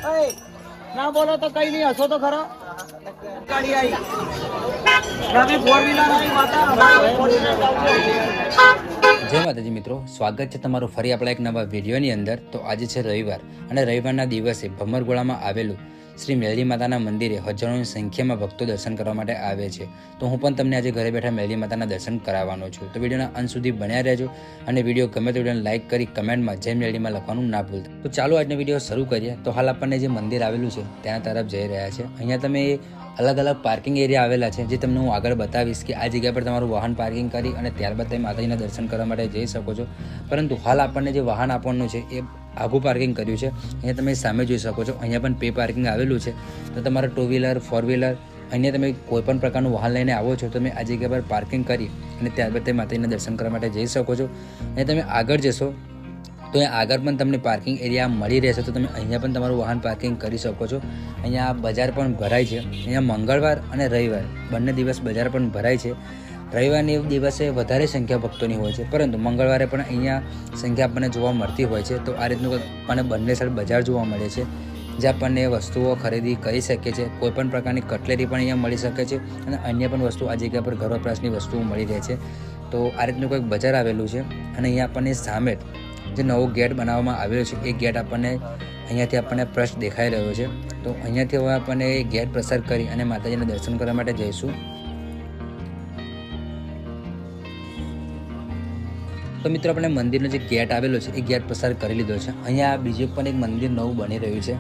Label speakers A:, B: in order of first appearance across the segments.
A: ના બોલો તો કઈ નહીં, હસો તો ખરો. ગાડી આવી રવિ ફોર વ્હીલર આવી માતા અમારે ફોર વ્હીલર ચાલશે.
B: જય માતાજી મિત્રો, સ્વાગત છે તમારું ફરી આપણા એક નવા વિડીયોની અંદર. તો આજે છે રવિવાર અને રવિવારના દિવસે ભમરગોળામાં આવેલું શ્રી મેલડી માતાના મંદિરે હજારોની સંખ્યામાં ભક્તો દર્શન કરવા માટે આવે છે. તો હું પણ તમને આજે ઘરે બેઠા મેલડી માતાના દર્શન કરાવવાનો છું. તો વિડીયોના અંત સુધી બન્યા રહેજો અને વિડીયો ગમે તો વિડીયોને લાઇક કરી કમેન્ટમાં જય મેલડીમાં લખવાનું ના ભૂલતા. તો ચાલો આજનો વિડીયો શરૂ કરીએ. તો હાલ આપણને જે મંદિર આવેલું છે ત્યાં તરફ જઈ રહ્યા છે. અહીંયા તમે અલગ અલગ પાર્કિંગ એરિયા આવેલા છે, જે તમને હું આગળ બતાવીશ કે આ જગ્યા પર તમારું વાહન પાર્કિંગ કરી અને ત્યારબાદ તમે માતાજીના દર્શન કરવા માટે જઈ શકો છો. પરંતુ હાલ આપણને જે વાહન આપવાનું છે એ આઘું પાર્કિંગ કર્યું છે. અહીંયા તમે સામે જોઈ શકો છો, અહીંયા પણ પે પાર્કિંગ આવેલું છે. તો તમારે ટુ વ્હીલર, ફોર વ્હીલર, અહીંયા તમે કોઈ પણ પ્રકારનું વાહન લઈને આવો છો તો તમે આ જગ્યા પર પાર્કિંગ કરી અને ત્યારબાદ તમે માતાજીના દર્શન કરવા માટે જઈ શકો છો. અને તમે આગળ જશો તો અહીંયા આગળ પણ તમને પાર્કિંગ એરિયા મળી રહેશે, તો તમે અહીંયા પણ તમારું વાહન પાર્કિંગ કરી શકો છો. અહીંયા બજાર પણ ભરાય છે. અહીંયા મંગળવાર અને રવિવાર બંને દિવસ બજાર પણ ભરાય છે. રવિવારની દિવસે વધારે સંખ્યા ભક્તોની હોય છે, પરંતુ મંગળવારે પણ અહીંયા સંખ્યા આપણને જોવા મળતી હોય છે. તો આ રીતનું આપણને બંને સાઈડ બજાર જોવા મળે છે, જે આપણને વસ્તુઓ ખરીદી કરી શકે છે. કોઈપણ પ્રકારની કટલેરી પણ અહીંયા મળી શકે છે અને અન્ય પણ વસ્તુ આ જગ્યા પર ઘર વપરાશની વસ્તુઓ મળી રહે છે. તો આ રીતનું કંઈક બજાર આવેલું છે. અને અહીંયા આપણને સામે જે નવો ગેટ બનાવવામાં આવેલો છે એ ગેટ આપણને અહીંયાથી આપણને પ્રશ્ન દેખાઈ રહ્યો છે. તો અહીંયાથી હવે આપણને એ ગેટ પ્રસાર કરી અને માતાજીના દર્શન કરવા માટે જઈશું. તો મિત્રો આપણે મંદિરનો જે ગેટ આવેલો છે એ ગેટ પસાર કરી લીધો છે. અહીંયા બીજું પણ એક મંદિર નવું બની રહ્યું છે.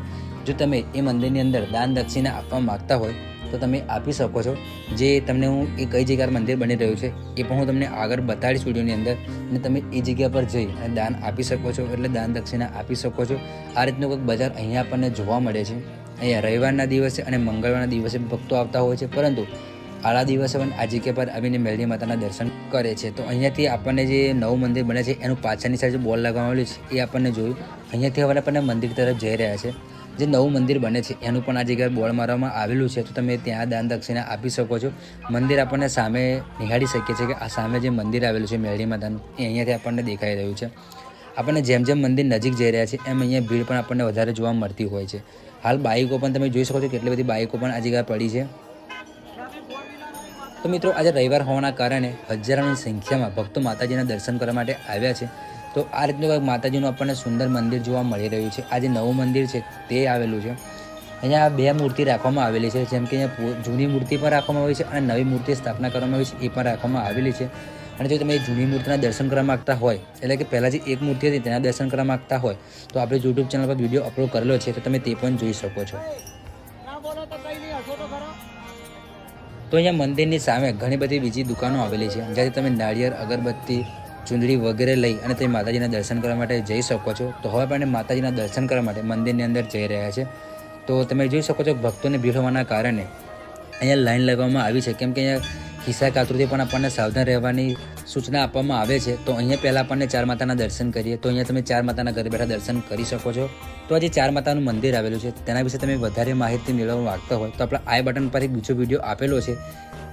B: જો તમે એ મંદિરની અંદર દાન દક્ષિણા આપવા માગતા હોય તો તમે આપી શકો છો. જે તમને હું એ કઈ જગ્યાએ મંદિર બની રહ્યું છે એ પણ હું તમને આગળ બતાડીશ વિડીયોની અંદર, અને તમે એ જગ્યા પર જઈ અને દાન આપી શકો છો, એટલે દાન દક્ષિણા આપી શકો છો. આ રીતનું કંઈક બજાર અહીંયા આપણને જોવા મળે છે. અહીંયા રવિવારના દિવસે અને મંગળવારના દિવસે ભક્તો આવતા હોય છે, પરંતુ આળા દિવસે પણ આ જગ્યા પર આવીને મેલડી માતાના દર્શન કરે છે. તો અહીંયાથી આપણને જે નવું મંદિર બને છે એનું પાછળની સાઈડ જે બોર્ડ લગાવવામાં આવેલું છે એ આપણને જોયું. અહીંયાથી હવે આપણને મંદિર તરફ જઈ રહ્યા છે. જે નવું મંદિર બને છે એનું પણ આ જગ્યાએ બોર્ડ મારવામાં આવેલું છે, તો તમે ત્યાં દાન દક્ષિણા આપી શકો છો. મંદિર આપણને સામે નિહાળી શકીએ છીએ કે આ સામે જે મંદિર આવેલું છે મેલડી માતાનું એ અહીંયાથી આપણને દેખાઈ રહ્યું છે. આપણને જેમ જેમ મંદિર નજીક જઈ રહ્યા છે એમ અહીંયા ભીડ પણ આપણને વધારે જોવા મળતી હોય છે. હાલ બાઇકો પણ તમે જોઈ શકો છો, કેટલી બધી બાઇકો પણ આ જગ્યાએ પડી છે. તો મિત્રો આજે રવિવાર હોવાના કારણે હજારોની સંખ્યામાં ભક્તો માતાજીના દર્શન કરવા માટે આવ્યા છે. તો આ રીતનું માતાજીનું આપણને સુંદર મંદિર જોવા મળી રહ્યું છે. આ જે નવું મંદિર છે તે આવેલું છે. અહીંયા બે મૂર્તિ રાખવામાં આવેલી છે, જેમ કે અહીંયા જૂની મૂર્તિ પણ રાખવામાં આવી છે અને નવી મૂર્તિ સ્થાપના કરવામાં આવી છે એ પણ રાખવામાં આવેલી છે. અને જો તમે જૂની મૂર્તિના દર્શન કરવા માગતા હોય, એટલે કે પહેલાં જે એક મૂર્તિ હતી તેના દર્શન કરવા માગતા હોય તો આપણે યુટ્યુબ ચેનલ પર વિડીયો અપલોડ કરેલો છે, તો તમે તે પણ જોઈ શકો છો.
A: ના બોલો તો કઈ નહીં, હસો તો ખરો.
B: તો અહીંયા મંદિરની સામે ઘણી બધી બીજી દુકાનો આવેલી છે, જ્યાંથી તમે નાળિયેર, અગરબત્તી, ચૂંદડી વગેરે લઈ અને તમે માતાજીના દર્શન કરવા માટે જઈ શકો છો. તો હવે આપણે માતાજીના દર્શન કરવા માટે મંદિરની અંદર જઈ રહ્યા છે. તો તમે જોઈ શકો છો ભક્તોને ભીડ હોવાના કારણે અહીંયા લાઈન લગાવવામાં આવી છે, કેમ કે અહીંયા ખિસ્સા કાતરુથી પણ આપણને સાવધાન રહેવાની સૂચના આપવામાં આવે છે. તો અહીંયા પહેલાં આપણને ચાર માતાના દર્શન કરીએ. તો અહીંયા તમે ચાર માતાના ઘરે બેઠા દર્શન કરી શકો છો. તો આજે ચાર માતાનું મંદિર આવેલું છે તેના વિશે તમે વધારે માહિતી મેળવવા માગતા હોય તો આપણા આઈ બટન પર એક બીજો વિડીયો આપેલો છે,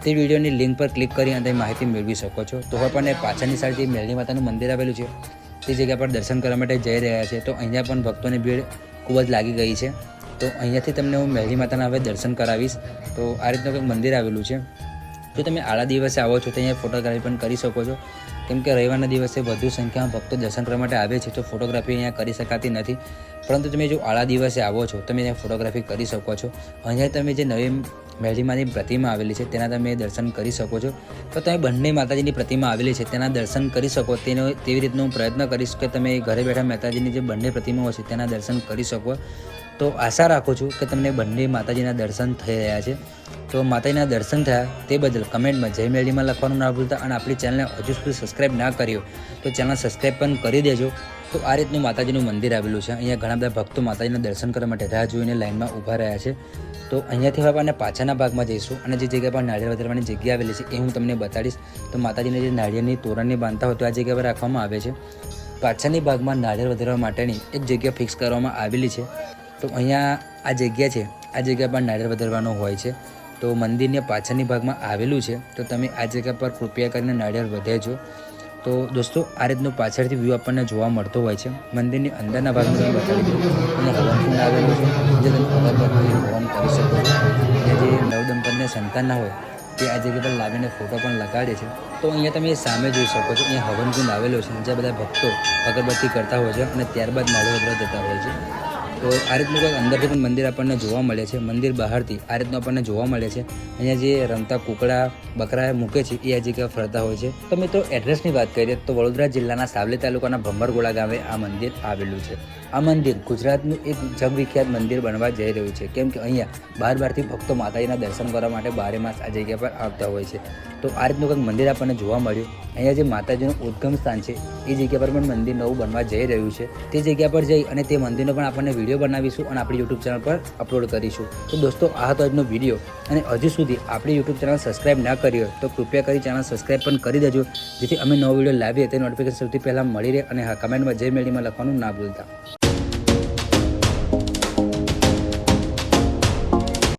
B: તે વિડીયોની લિંક પર ક્લિક કરી અને તમે માહિતી મેળવી શકો છો. તો હવે પણ પાછળની સાઈડ જે મેલડી માતાનું મંદિર આવેલું છે તે જગ્યા પર દર્શન કરવા માટે જઈ રહ્યા છે. તો અહીંયા પણ ભક્તોની ભીડ ખૂબ જ લાગી ગઈ છે. તો અહીંયાથી તમને હું મેલડી માતાના હવે દર્શન કરાવીશ. તો આ રીતનું કંઈક મંદિર આવેલું છે. જો તમે આળા દિવસે આવો છો તો અહીંયા ફોટોગ્રાફી પણ કરી શકો છો, કેમ કે રવિવારના દિવસે વધુ સંખ્યામાં ભક્તો દર્શન કરવા માટે આવે છે, તો ફોટોગ્રાફી અહીંયા કરી શકાતી નથી. પરંતુ તમે જો આળા દિવસે આવો છો તમે અહીંયા ફોટોગ્રાફી કરી શકો છો. અહીંયા તમે જે નવી મેલડી માની પ્રતિમા આવેલી છે તેના તમે દર્શન કરી શકો છો. તો તમે બંને માતાજીની પ્રતિમા આવેલી છે તેના દર્શન કરી શકો. તેવી રીતનો હું પ્રયત્ન કરીશ કે તમે ઘરે બેઠા માતાજીની જે બંને પ્રતિમાઓ છે તેના દર્શન કરી શકો. તો આશા રાખું છું કે તમને બંને માતાજીના દર્શન થઈ રહ્યા છે. તો માતાજીના દર્શન થયા તે બદલ કમેન્ટમાં જય મેલડીમાં લખવાનું ના ભૂલતા. અને આપણી ચેનલને હજુ સુધી સબસ્ક્રાઈબ ના કર્યો તો ચેનલ સબસ્ક્રાઈબ પણ કરી દેજો. તો આ રીતનું માતાજીનું મંદિર આવેલું છે. અહીંયા ઘણા બધા ભક્તો માતાજીના દર્શન કરવા માટે રાહ જોઈને લાઇનમાં ઊભા રહ્યા છે. તો અહીંયાથી હવે આપણને પાછળના ભાગમાં જઈશું અને જે જગ્યા પર નાળિયેર વધારવાની જગ્યા આવેલી છે એ હું તમને બતાડીશ. તો માતાજીને જે નાળિયેરની તોરણની બાંધતા હોય તો આ જગ્યા પર રાખવામાં આવે છે. પાછળની ભાગમાં નાળિયેર વધારવા માટેની એક જગ્યા ફિક્સ કરવામાં આવેલી છે. તો અહીંયા આ જગ્યા છે, આ જગ્યા પર નાળિયેર વધારવાનો હોય છે. તો મંદિરની પાછળની ભાગમાં આવેલું છે. તો તમે આ જગ્યા પર કૃપયા કરીને નાળિયેર વધેજો. તો દોસ્તો આ રીતનું પાછળથી વ્યૂ આપણને જોવા મળતો હોય છે. મંદિરની અંદરના ભાગમાં તમે બતાવી દો અને હવનકુંડ આવેલું છે, જે અગરબત્તી હોમ કરી શકો છો. અને જે નવદંપતિને સંતાન ના હોય તે આ જગ્યા પર લાવીને ફોટો પણ લગાડે છે. તો અહીંયા તમે સામે જોઈ શકો છો, અહીંયા હવનકુંડ આવેલો છે જ્યાં બધા ભક્તો અગરબત્તી કરતા હોય છે અને ત્યારબાદ માળો વધવા જતા હોય છે. તો આ રીતનું કંઈક અંદરથી પણ મંદિર આપણને જોવા મળે છે. મંદિર બહારથી આ રીતનું આપણને જોવા મળે છે. અહીંયા જે રમતા કૂકડા બકરા મૂકે છે એ આ જગ્યા ફરતા હોય છે. તો મિત્રો એડ્રેસની વાત કરીએ તો વડોદરા જિલ્લાના સાવલી તાલુકાના ભંભરગોળા ગામે આ મંદિર આવેલું છે. આ મંદિર ગુજરાતનું એક જગવિખ્યાત મંદિર બનવા જઈ રહ્યું છે, કેમ કે અહીંયા બહારથી ભક્તો માતાજીના દર્શન કરવા માટે બારે માસ આ જગ્યા પર આવતા હોય છે. તો આ રીતનું કંઈક મંદિર આપણને જોવા મળ્યું. અહીંયા જે માતાજીનું ઉદ્ગમ સ્થાન છે એ જગ્યા પર પણ મંદિર નવું બનવા જઈ રહ્યું છે. તે જગ્યા પર જઈ અને તે મંદિરનો પણ આપણને વિડીયો બનાવીશું અને આપણી યુટ્યુબ ચેનલ પર અપલોડ કરીશું. તો દોસ્તો આ હતો આજનો વિડીયો, અને હજુ સુધી આપણી યુટ્યુબ ચેનલ સબસ્ક્રાઇબ ના કરી હોય તો કૃપયા કરી ચેનલ સબસ્ક્રાઇબ પણ કરી દેજો, જેથી અમે નવો વિડીયો લાવીએ તે નોટિફિકેશન સૌથી પહેલાં મળી રહે. અને હા, કમેન્ટમાં જય મેળીમાં લખવાનું ના ભૂલતા.